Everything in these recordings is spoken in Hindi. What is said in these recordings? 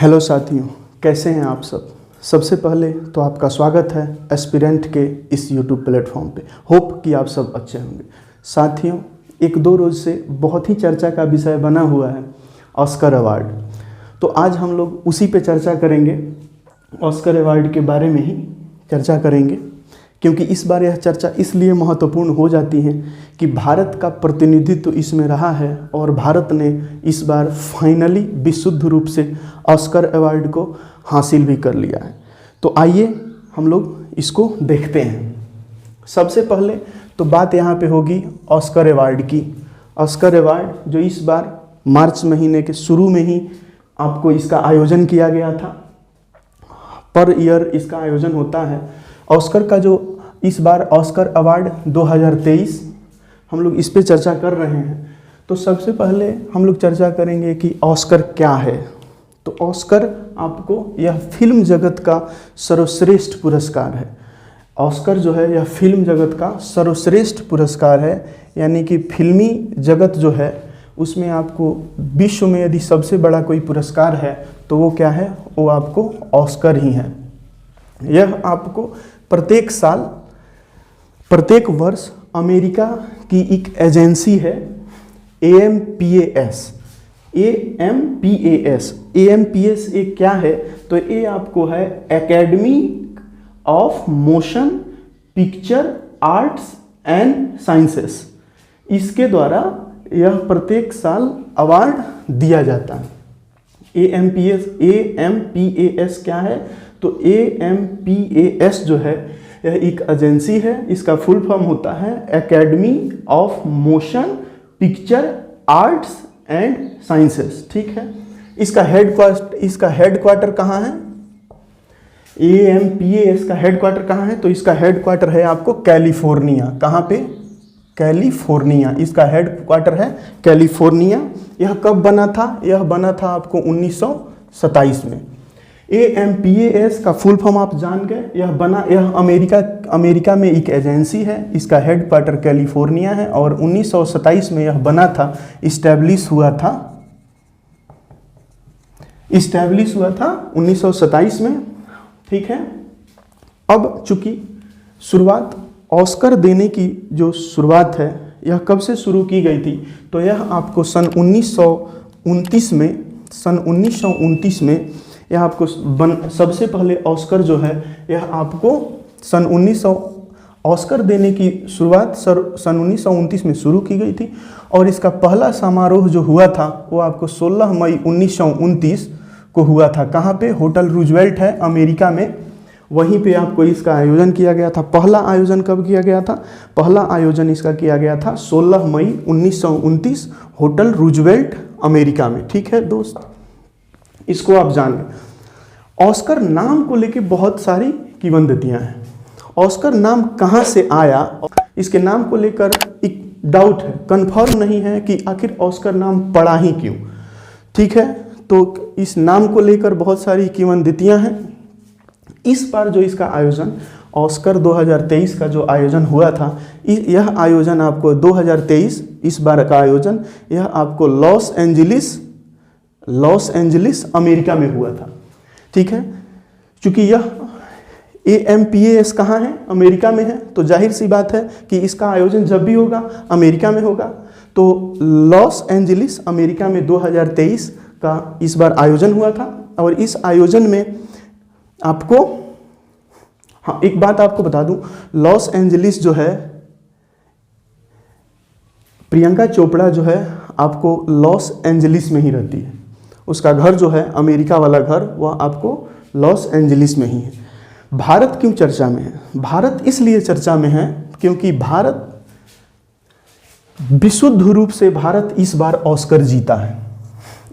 हेलो साथियों, कैसे हैं आप सब। सबसे पहले तो आपका स्वागत है एस्पिरेंट के इस यूट्यूब प्लेटफॉर्म पे। होप कि आप सब अच्छे होंगे। साथियों, एक दो रोज़ से बहुत ही चर्चा का विषय बना हुआ है ऑस्कर अवार्ड। तो आज हम लोग उसी पे चर्चा करेंगे, ऑस्कर अवार्ड के बारे में ही चर्चा करेंगे, क्योंकि इस बार यह चर्चा इसलिए महत्वपूर्ण हो जाती है कि भारत का प्रतिनिधित्व इसमें रहा है और भारत ने इस बार फाइनली विशुद्ध रूप से ऑस्कर अवार्ड को हासिल भी कर लिया है। तो आइए हम लोग इसको देखते हैं। सबसे पहले तो बात यहाँ पे होगी ऑस्कर अवार्ड की। ऑस्कर अवार्ड जो इस बार मार्च महीने के शुरू में ही आपको इसका आयोजन किया गया था। पर ईयर इसका आयोजन होता है। ऑस्कर का जो इस बार ऑस्कर अवार्ड 2023 हम लोग इस पे चर्चा कर रहे हैं। तो सबसे पहले हम लोग चर्चा करेंगे कि ऑस्कर क्या है। तो ऑस्कर आपको यह फिल्म जगत का सर्वश्रेष्ठ पुरस्कार है। ऑस्कर जो है यह फिल्म जगत का सर्वश्रेष्ठ पुरस्कार है, यानी कि फिल्मी जगत जो है उसमें आपको विश्व में यदि सबसे बड़ा कोई पुरस्कार है तो वो क्या है, वो आपको ऑस्कर ही है। यह आपको प्रत्येक साल प्रत्येक वर्ष अमेरिका की एक एजेंसी है AMPAS। AMPAS एक क्या है, तो ये आपको है academy of motion picture arts and sciences. इसके द्वारा यह प्रत्येक साल अवार्ड दिया जाता है। AMPAS क्या है, तो AMPAS जो है यह एक एजेंसी है। इसका फुल फॉर्म होता है academy of motion picture arts and sciences. ठीक है। इसका हेडक्वार्टर कहाँ है, AMPAS का हेडक्वार्टर कहाँ है, तो इसका हेडक्वार्टर है आपको कैलिफोर्निया। कहाँ पे, कैलिफोर्निया। इसका हेडक्वार्टर है कैलिफोर्निया। यह कब बना था, यह बना था आपको 1927 में। AMPAS का फुल फॉर्म आप जान गए। यह अमेरिका में एक एजेंसी है। इसका हेडक्वार्टर कैलिफोर्निया है और 1927 में यह बना था, इस्टेब्लिश हुआ था 1927 में। ठीक है। अब चूंकि शुरुआत ऑस्कर देने की जो शुरुआत है यह कब से शुरू की गई थी, तो यह आपको सन 1929 में यह आपको सबसे पहले ऑस्कर जो है यह आपको ऑस्कर देने की शुरुआत सन 1929 में शुरू की गई थी। और इसका पहला समारोह जो हुआ था वो आपको 16 मई 1929 को हुआ था। कहाँ पे, होटल रूजवेल्ट है अमेरिका में, वहीं पे आपको इसका आयोजन किया गया था। पहला आयोजन कब किया गया था, पहला आयोजन इसका किया गया था 16 मई 1929 होटल रूजवेल्ट अमेरिका में। ठीक है दोस्त, इसको आप जान लें। ऑस्कर नाम को लेके बहुत सारी किंवदंतियां हैं। ऑस्कर नाम कहाँ से आया, इसके नाम को लेकर एक डाउट है, कंफर्म नहीं है कि आखिर ऑस्कर नाम पड़ा ही क्यों। ठीक है, तो इस नाम को लेकर बहुत सारी किंवदंतियां हैं। इस बार जो इसका आयोजन ऑस्कर 2023 का जो आयोजन हुआ था, यह आयोजन आपको 2023 इस बार का आयोजन यह आपको लॉस एंजलिस अमेरिका में हुआ था। ठीक है, क्योंकि यह AMPAS कहाँ है, अमेरिका में है, तो जाहिर सी बात है कि इसका आयोजन जब भी होगा अमेरिका में होगा। तो लॉस एंजलिस अमेरिका में 2023 का इस बार आयोजन हुआ था। और इस आयोजन में आपको एक बात आपको बता दूं, लॉस एंजलिस जो है, प्रियंका चोपड़ा जो है आपको लॉस एंजलिस में ही रहती है। उसका घर जो है अमेरिका वाला घर, वह आपको लॉस एंजलिस में ही है। भारत क्यों चर्चा में है, भारत इसलिए चर्चा में है क्योंकि भारत विशुद्ध रूप से भारत इस बार ऑस्कर जीता है।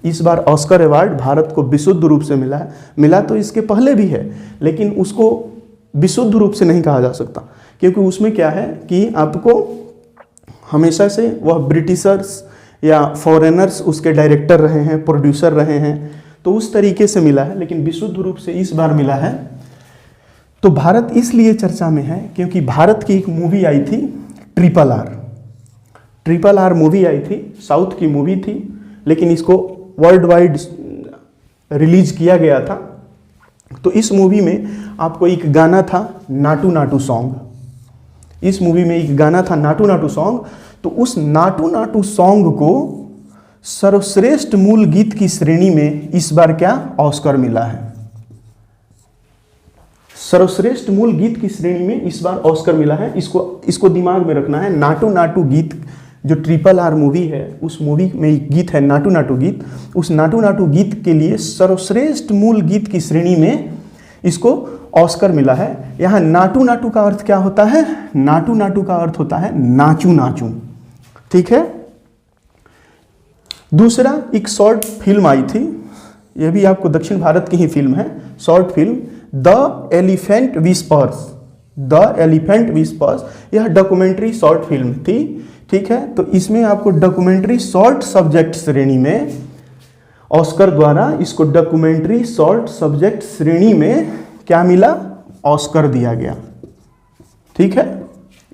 इस बार ऑस्कर अवार्ड भारत को विशुद्ध रूप से मिला है। मिला तो इसके पहले भी है, लेकिन उसको विशुद्ध रूप से नहीं कहा जा सकता, क्योंकि उसमें क्या है कि आपको हमेशा से वह ब्रिटिशर्स या फॉरेनर्स उसके डायरेक्टर रहे हैं, प्रोड्यूसर रहे हैं, तो उस तरीके से मिला है। लेकिन विशुद्ध रूप से इस बार मिला है। तो भारत इसलिए चर्चा में है क्योंकि भारत की एक मूवी आई थी ट्रिपल आर मूवी आई थी, साउथ की मूवी थी, लेकिन इसको वर्ल्ड वाइड रिलीज किया गया था। तो इस मूवी में आपको एक गाना था नाटू नाटू सॉन्ग। इस मूवी में एक गाना था नाटू नाटू सॉन्ग। तो उस नाटू नाटू सॉन्ग को सर्वश्रेष्ठ मूल गीत की श्रेणी में इस बार क्या ऑस्कर मिला है। सर्वश्रेष्ठ मूल गीत की श्रेणी में इस बार ऑस्कर मिला है। इसको दिमाग में रखना है। नाटू नाटू गीत जो RRR मूवी है, उस मूवी में एक गीत है नाटू नाटू गीत। उस नाटू नाटू गीत के लिए सर्वश्रेष्ठ मूल गीत की श्रेणी में इसको ऑस्कर मिला है। यहाँ नाटू नाटू का अर्थ क्या होता है? नाटू नाटू का अर्थ होता है नाचू नाचू। ठीक है। दूसरा एक शॉर्ट फिल्म आई थी, यह भी आपको दक्षिण भारत की ही फिल्म है, short film the elephant whispers. The elephant whispers यह डॉक्यूमेंट्री शॉर्ट फिल्म थी। ठीक है। तो इसमें आपको डॉक्यूमेंट्री शॉर्ट सब्जेक्ट श्रेणी में ऑस्कर द्वारा इसको डॉक्यूमेंट्री शॉर्ट सब्जेक्ट श्रेणी में क्या मिला? ऑस्कर दिया गया। ठीक है।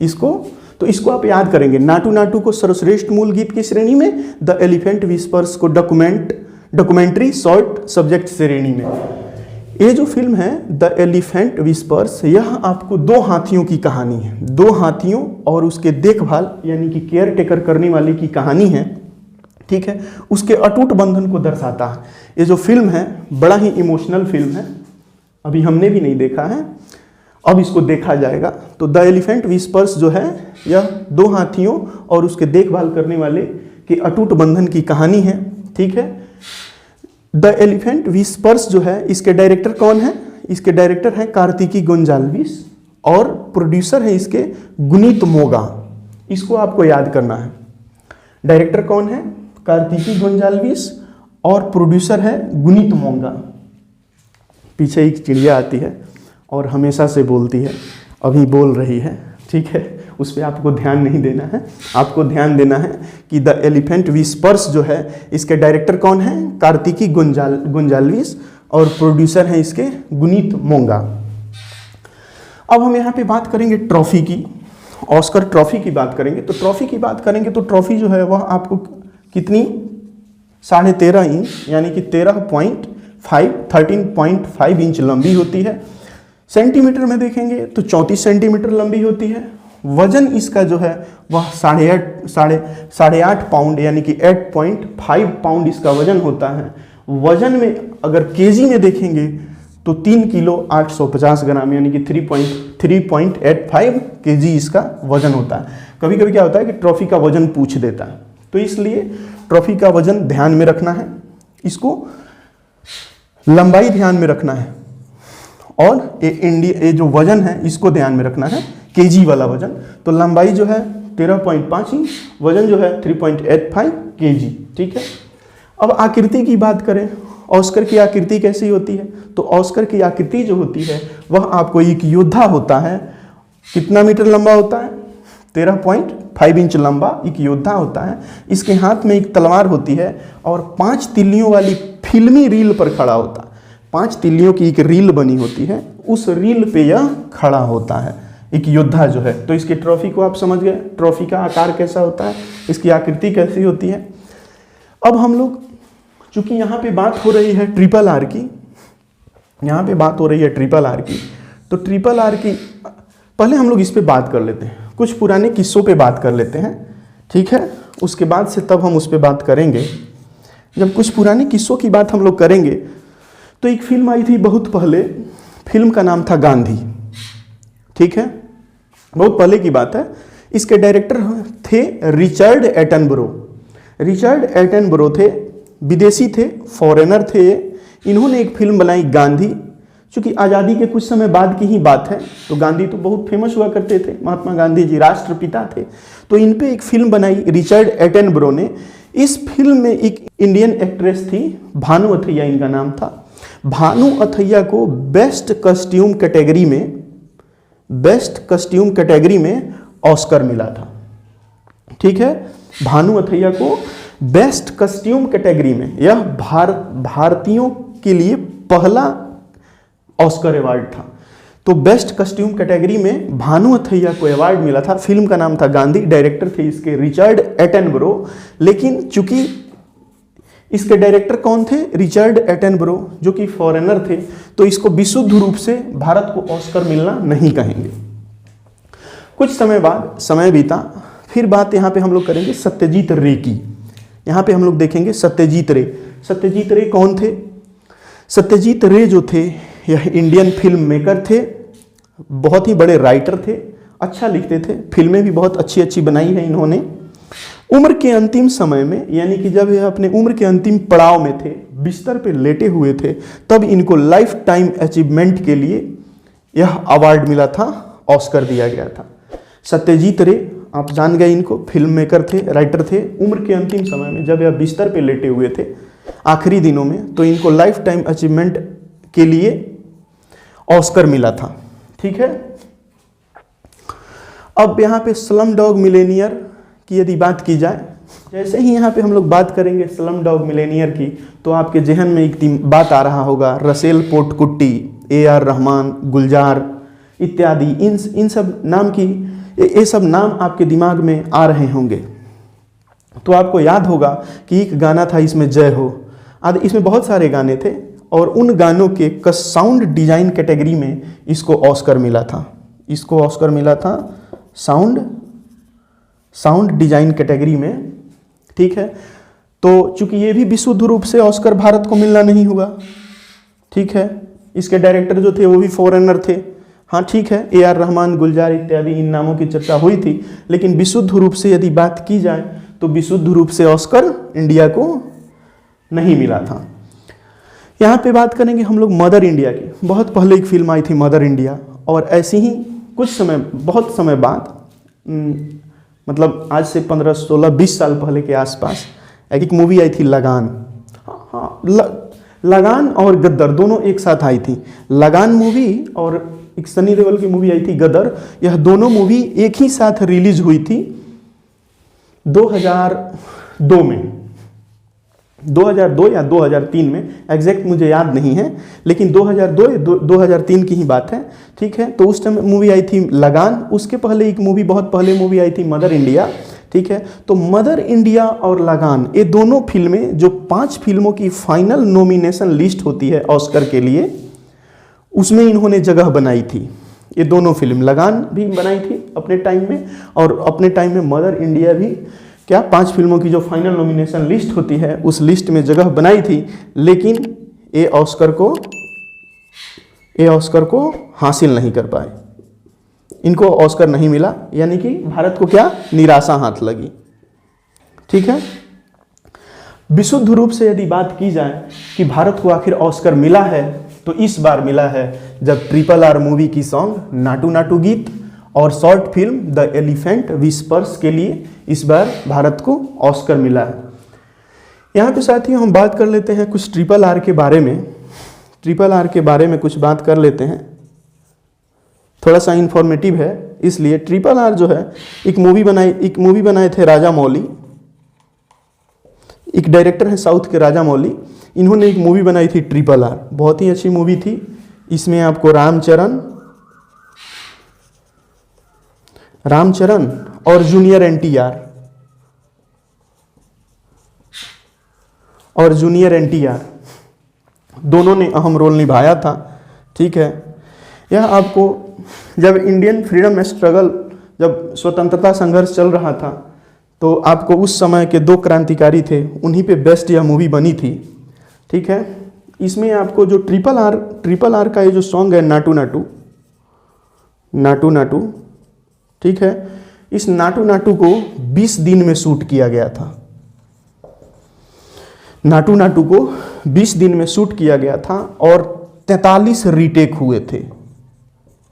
इसको आप याद करेंगे। नाटू नाटू को सर्वश्रेष्ठ मूल गीत की श्रेणी में, द एलिफेंट विस्पर्स को डॉक्यूमेंट्री शॉर्ट सब्जेक्ट श्रेणी में। ये जो फिल्म है द एलिफेंट विस्पर्स, यह आपको दो हाथियों की कहानी है। दो हाथियों और उसके देखभाल यानी कि केयर टेकर करने वाले की कहानी है। ठीक है। उसके अटूट बंधन को दर्शाता है। ये जो फिल्म है बड़ा ही इमोशनल फिल्म है। अभी हमने भी नहीं देखा है, अब इसको देखा जाएगा। तो द एलिफेंट विस्पर्स जो है यह दो हाथियों और उसके देखभाल करने वाले के अटूट बंधन की कहानी है। ठीक है। द एलिफेंट विस्पर्स जो है, इसके डायरेक्टर कौन है? इसके डायरेक्टर है कार्तिकी गोंजाल्विस और प्रोड्यूसर है इसके गुनीत मोगा। इसको आपको याद करना है। डायरेक्टर कौन है? कार्तिकी गोंजाल्विस और प्रोड्यूसर है गुनीत मोगा। पीछे एक चिड़िया आती है और हमेशा से बोलती है, अभी बोल रही है। ठीक है। उस पर आपको ध्यान नहीं देना है। आपको ध्यान देना है कि द एलिफेंट विस्पर्स जो है, इसके डायरेक्टर कौन है? कार्तिकी गोंजाल्विस और प्रोड्यूसर हैं इसके गुनीत मोगा। अब हम यहाँ पे बात करेंगे ट्रॉफी की, ऑस्कर ट्रॉफी की बात करेंगे। तो ट्रॉफी की बात करेंगे तो ट्रॉफी जो है वह आपको कितनी 13.5 इंच यानी कि 13.5 इंच लंबी होती है। सेंटीमीटर में देखेंगे तो 34 सेंटीमीटर लंबी होती है। वजन इसका जो है वह 8.5 पाउंड यानी कि 8.5 पाउंड इसका वजन होता है। वजन में अगर केजी में देखेंगे तो 3 किलो 850 ग्राम यानी कि 3.85 केजी इसका वजन होता है। कभी कभी क्या होता है कि ट्रॉफी का वजन पूछ देता है, तो इसलिए ट्रॉफी का वजन ध्यान में रखना है, इसको लंबाई ध्यान में रखना है और ये जो वजन है इसको ध्यान में रखना है, केजी वाला वजन। तो लंबाई जो है 13.5 इंच, वजन जो है 3.85 केजी। ठीक है। अब आकृति की बात करें, ऑस्कर की आकृति कैसी होती है? तो ऑस्कर की आकृति जो होती है वह आपको एक योद्धा होता है। कितना मीटर लंबा होता है? 13.5 इंच लंबा एक योद्धा होता है। इसके हाथ में एक तलवार होती है और 5 तिल्लियों वाली फिल्मी रील पर खड़ा होता है। 5 तिल्लियों की एक रील बनी होती है, उस रील पे यह खड़ा होता है एक योद्धा जो है। तो इसकी ट्रॉफी को आप समझ गए, ट्रॉफी का आकार कैसा होता है, इसकी आकृति कैसी होती है। अब हम लोग, चूंकि यहाँ पे बात हो रही है RRR की, यहाँ पे बात हो रही है RRR की, तो RRR की पहले हम लोग इस पे बात कर लेते हैं, कुछ पुराने किस्सों पे बात कर लेते हैं। ठीक है। उसके बाद से तब हम उस पे बात करेंगे। जब कुछ पुराने किस्सों की बात हम लोग करेंगे तो एक फिल्म आई थी बहुत पहले, फिल्म का नाम था गांधी। ठीक है। बहुत पहले की बात है। इसके डायरेक्टर थे रिचर्ड एटनबरो। रिचर्ड एटनबरो थे, विदेशी थे, फॉरेनर थे। इन्होंने एक फिल्म बनाई गांधी। चूंकि आज़ादी के कुछ समय बाद की ही बात है, तो गांधी तो बहुत फेमस हुआ करते थे, महात्मा गांधी जी राष्ट्रपिता थे। तो इन पे एक फिल्म बनाई रिचर्ड एटनबरो ने। इस फिल्म में एक इंडियन एक्ट्रेस थी, भानु अथैया इनका नाम था। भानु अथैया को बेस्ट कॉस्ट्यूम कैटेगरी में ऑस्कर मिला था। ठीक है। भानु अथैया को बेस्ट कॉस्ट्यूम कैटेगरी में, यह भारतीयों के लिए पहला ऑस्कर अवार्ड था। तो बेस्ट कॉस्ट्यूम कैटेगरी में भानु अथैया को अवार्ड मिला था। फिल्म का नाम था गांधी, डायरेक्टर थे इसके रिचर्ड एटनबरो। लेकिन चूंकि इसके डायरेक्टर कौन थे? रिचर्ड एटनबरो, जो कि फॉरेनर थे। तो इसको विशुद्ध रूप से भारत को ऑस्कर मिलना नहीं कहेंगे। कुछ समय बाद समय बीता, फिर बात यहाँ पे हम लोग करेंगे सत्यजीत रे की। यहाँ पे हम लोग देखेंगे सत्यजीत रे। सत्यजीत रे कौन थे? सत्यजीत रे जो थे यह इंडियन फिल्म मेकर थे, बहुत ही बड़े राइटर थे, अच्छा लिखते थे, फिल्में भी बहुत अच्छी अच्छी बनाई हैं इन्होंने। उम्र के अंतिम समय में, यानी कि जब यह अपने उम्र के अंतिम पड़ाव में थे, बिस्तर पे लेटे हुए थे, तब इनको लाइफ टाइम अचीवमेंट के लिए यह अवार्ड मिला था, ऑस्कर दिया गया था। सत्यजीत रे, आप जान गए इनको, फिल्म मेकर थे, राइटर थे। उम्र के अंतिम समय में जब यह बिस्तर पे लेटे हुए थे आखिरी दिनों में, तो इनको लाइफ टाइम अचीवमेंट के लिए ऑस्कर मिला था। ठीक है। अब यहाँ पे स्लम डॉग मिलेनियर की यदि बात की जाए, जैसे ही यहाँ पे हम लोग बात करेंगे स्लम डॉग मिलेनियर की, तो आपके जहन में एक बात आ रहा होगा, रसेल पोर्टकुट्टी, AR रहमान, गुलजार इत्यादि, इन सब नाम की, ये सब नाम आपके दिमाग में आ रहे होंगे। तो आपको याद होगा कि एक गाना था इसमें, जय हो आदि, इसमें बहुत सारे गाने थे, और उन गानों के साउंड डिजाइन कैटेगरी में इसको ऑस्कर मिला था। इसको ऑस्कर मिला था साउंड डिजाइन कैटेगरी में। ठीक है। तो चूंकि ये भी विशुद्ध रूप से ऑस्कर भारत को मिलना नहीं होगा। ठीक है। इसके डायरेक्टर जो थे वो भी फॉरेनर थे। हाँ ठीक है, AR रहमान, गुलजार इत्यादि इन नामों की चर्चा हुई थी, लेकिन विशुद्ध रूप से यदि बात की जाए तो विशुद्ध रूप से ऑस्कर इंडिया को नहीं मिला था। यहाँ पे बात करेंगे हम लोग मदर इंडिया की। बहुत पहले एक फिल्म आई थी मदर इंडिया, और ऐसी ही कुछ समय, बहुत समय बाद, मतलब आज से 15, 16, 20 साल पहले के आसपास एक मूवी आई थी लगान। हाँ, लगान और गदर दोनों एक साथ आई थी। लगान मूवी और एक सनी देओल की मूवी आई थी गदर, यह दोनों मूवी एक ही साथ रिलीज हुई थी 2002 में, 2002 या 2003 में, एग्जैक्ट मुझे याद नहीं है, लेकिन 2002 या 2003 की ही बात है। ठीक है। तो उस टाइम मूवी आई थी लगान। उसके पहले एक मूवी, बहुत पहले मूवी आई थी मदर इंडिया। ठीक है। तो मदर इंडिया और लगान, ये दोनों फिल्में, जो 5 फिल्मों की फाइनल नॉमिनेशन लिस्ट होती है ऑस्कर के लिए, उसमें इन्होंने जगह बनाई थी। ये दोनों फिल्म, लगान भी बनाई थी अपने टाइम में, और अपने टाइम में मदर इंडिया भी, क्या 5 फिल्मों की जो फाइनल नॉमिनेशन लिस्ट होती है उस लिस्ट में जगह बनाई थी, लेकिन ये ऑस्कर को हासिल नहीं कर पाए। इनको ऑस्कर नहीं मिला, यानी कि भारत को क्या निराशा हाथ लगी। ठीक है। विशुद्ध रूप से यदि बात की जाए कि भारत को आखिर ऑस्कर मिला है, तो इस बार मिला है जब RRR मूवी की सॉन्ग नाटू नाटू गीत और short film the elephant whispers के लिए इस बार भारत को ऑस्कर मिला है। यहाँ पे साथियों हम बात कर लेते हैं कुछ RRR के बारे में। RRR के बारे में कुछ बात कर लेते हैं, थोड़ा सा इंफॉर्मेटिव है इसलिए। RRR जो है एक मूवी बनाए थे राजा मौली, एक डायरेक्टर है साउथ के राजा मौली। इन्होंने एक मूवी बनाई थी RRR, बहुत ही अच्छी मूवी थी। इसमें आपको रामचरण और जूनियर NTR दोनों ने अहम रोल निभाया था। ठीक है। यह आपको, जब इंडियन फ्रीडम स्ट्रगल, जब स्वतंत्रता संघर्ष चल रहा था, तो आपको उस समय के 2 क्रांतिकारी थे, उन्हीं पे बेस्ट यह मूवी बनी थी। ठीक है। इसमें आपको जो RRR का ये जो सॉन्ग है नाटू नाटू, ठीक है, इस नाटू नाटू को 20 दिन में शूट किया गया था। नाटू नाटू को 20 दिन में शूट किया गया था, और 43 रीटेक हुए थे।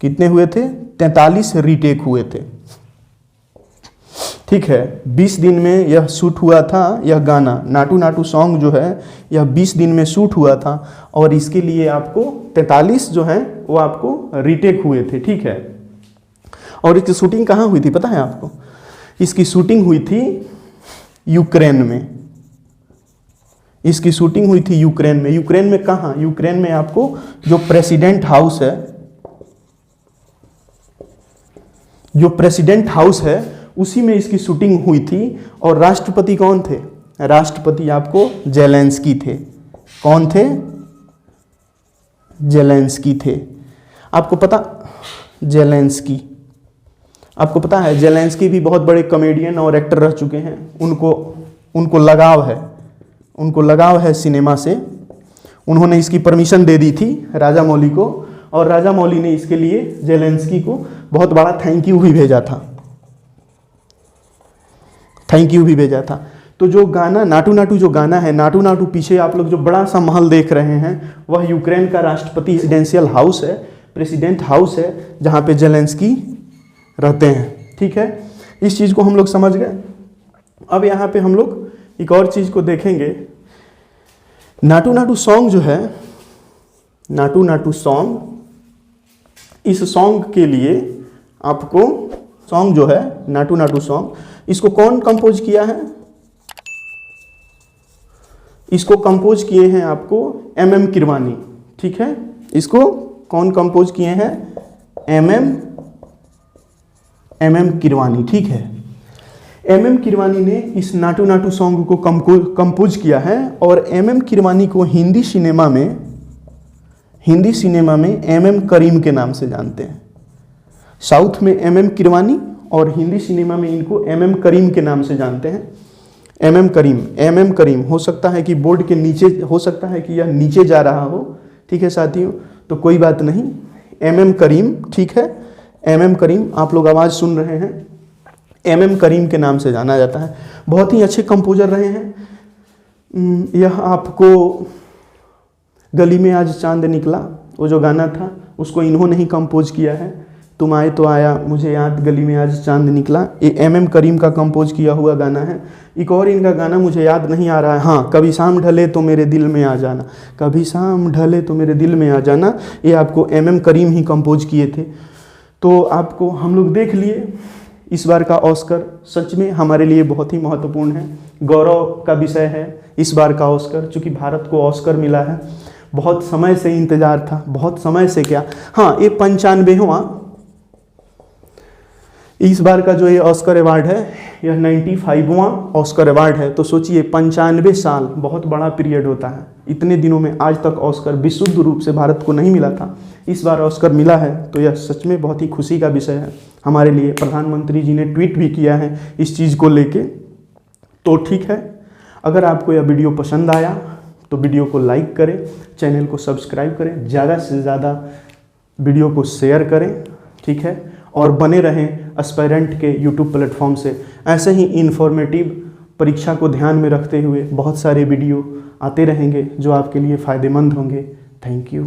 कितने हुए थे? 43 रीटेक हुए थे। ठीक है। 20 दिन में यह शूट हुआ था। यह गाना नाटू नाटू सॉन्ग जो है, यह 20 दिन में शूट हुआ था, और इसके लिए आपको 43 जो है वो आपको रीटेक हुए थे। ठीक है। और इसकी शूटिंग कहाँ हुई थी पता है आपको? इसकी शूटिंग हुई थी यूक्रेन में। इसकी शूटिंग हुई थी यूक्रेन में। यूक्रेन में कहाँ? यूक्रेन में आपको जो प्रेसिडेंट हाउस है, उसी में इसकी शूटिंग हुई थी। और राष्ट्रपति कौन थे? राष्ट्रपति आपको जेलेंस्की थे। कौन थे? जेलेंस्की थे। आपको पता, जेलेंस्की, आपको पता है जेलेंस्की भी बहुत बड़े कॉमेडियन और एक्टर रह चुके हैं। उनको लगाव है सिनेमा से। उन्होंने इसकी परमिशन दे दी थी राजा मौली को, और राजा मौली ने इसके लिए जेलेंस्की को बहुत बड़ा थैंक यू भी भेजा था। तो जो गाना नाटू नाटू जो गाना है, नाटू नाटू, पीछे आप लोग जो बड़ा सा महल देख रहे हैं वह यूक्रेन का राष्ट्रपति रेजिडेंशियल हाउस है, प्रेसिडेंट हाउस है, जहाँ पे जेलेंस्की रहते हैं। ठीक है, इस चीज़ को हम लोग समझ गए। अब यहाँ पे हम लोग एक और चीज़ को देखेंगे। नाटू नाटू सॉन्ग जो है, नाटू नाटू सॉन्ग, इस सॉन्ग के लिए आपको, सॉन्ग जो है नाटू नाटू सॉन्ग, इसको कौन कंपोज किया है? इसको कंपोज किए हैं आपको MM किरवानी। ठीक है, इसको कौन कंपोज किए हैं? MM किरवानी। ठीक है, MM किरवानी ने इस नाटू नाटू सॉन्ग को कंपोज किया है, और MM किरवानी को हिंदी सिनेमा में MM करीम के नाम से जानते हैं। साउथ में MM किरवानी और हिंदी सिनेमा में इनको MM करीम के नाम से जानते हैं। MM करीम हो सकता है कि बोर्ड के नीचे, हो सकता है कि यह नीचे जा रहा हो। ठीक है साथियों, तो कोई बात नहीं, MM करीम। ठीक है, MM करीम, आप लोग आवाज़ सुन रहे हैं, MM करीम के नाम से जाना जाता है। बहुत ही अच्छे कंपोजर रहे हैं। यह आपको गली में आज चांद निकला, वो जो गाना था, उसको इन्होंने ही कंपोज किया है। तुम आए तो आया, मुझे याद, गली में आज चांद निकला, ये MM करीम का कंपोज किया हुआ गाना है। एक और इनका गाना मुझे याद नहीं आ रहा है, हाँ, कभी शाम ढले तो मेरे दिल में आ जाना, कभी शाम ढले तो मेरे दिल में आ जाना, ये आपको MM करीम ही कंपोज किए थे। तो आपको हम लोग देख लिए, इस बार का ऑस्कर सच में हमारे लिए बहुत ही महत्वपूर्ण है, गौरव का विषय है इस बार का ऑस्कर, चूँकि भारत को ऑस्कर मिला है। बहुत समय से इंतज़ार था, बहुत समय से क्या, हाँ, ये 95वां इस बार का जो ये ऑस्कर अवार्ड है, यह 95वां ऑस्कर अवार्ड है। तो सोचिए 95 साल, बहुत बड़ा पीरियड होता है। इतने दिनों में आज तक ऑस्कर विशुद्ध रूप से भारत को नहीं मिला था, इस बार ऑस्कर मिला है, तो यह सच में बहुत ही खुशी का विषय है हमारे लिए। प्रधानमंत्री जी ने ट्वीट भी किया है इस चीज़ को लेके। तो ठीक है, अगर आपको यह वीडियो पसंद आया तो वीडियो को लाइक करें, चैनल को सब्सक्राइब करें, ज़्यादा से ज़्यादा वीडियो को शेयर करें। ठीक है, और बने रहें एस्पायरेंट के यूट्यूब प्लेटफॉर्म से। ऐसे ही इन्फॉर्मेटिव, परीक्षा को ध्यान में रखते हुए बहुत सारे वीडियो आते रहेंगे जो आपके लिए फ़ायदेमंद होंगे। Thank you.